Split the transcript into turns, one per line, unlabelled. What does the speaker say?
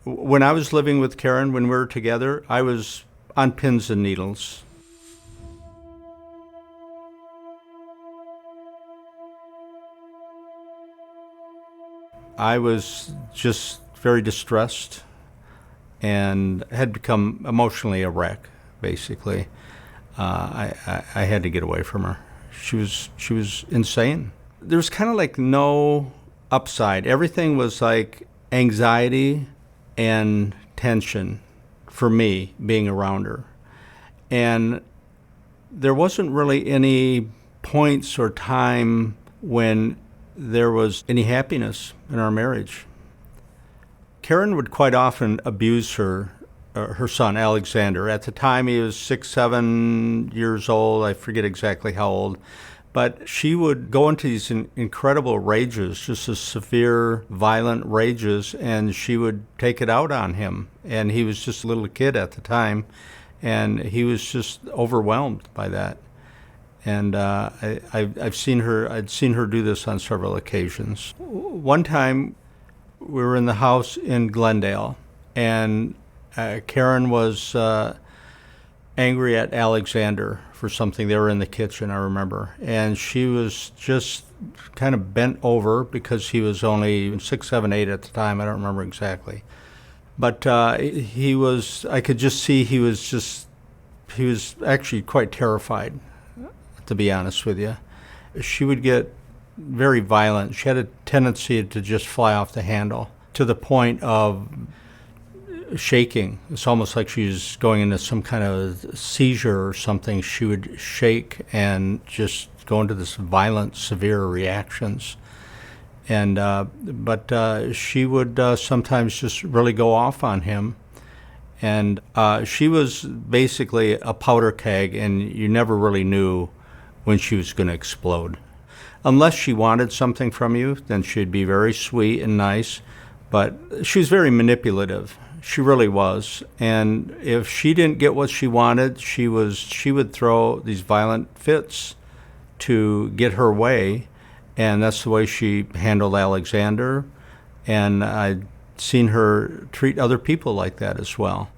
When I was living with Karen, when we were together, I was on pins and needles. I was just very distressed and had become emotionally a wreck, basically. I had to get away from her. She was insane. There was kind of like no upside. Everything was like anxiety and tension for me being around her. And there wasn't really any points or time when there was any happiness in our marriage. Karen would quite often abuse her son, Alexander. At the time, he was 6, 7 years old. I forget exactly how old. But she would go into these incredible rages, just as severe, violent rages, and she would take it out on him. And he was just a little kid at the time, and he was just overwhelmed by that. And I'd seen her do this on several occasions. One time, we were in the house in Glendale, and Karen was angry at Alexander for something. They were in the kitchen, I remember, and she was just kind of bent over because he was only 6, 7, 8 at the time. I don't remember exactly, but I could just see he was actually quite terrified, to be honest with you. She would get very violent. She had a tendency to just fly off the handle to the point of shaking. It's almost like she was going into some kind of seizure or something. She would shake and just go into this violent, severe reactions. And but she would sometimes just really go off on him. And she was basically a powder keg, and you never really knew when she was going to explode. Unless she wanted something from you, then she'd be very sweet and nice. But she was very manipulative. She really was. And if she didn't get what she wanted, she would throw these violent fits to get her way. And that's the way she handled Alexander. And I'd seen her treat other people like that as well.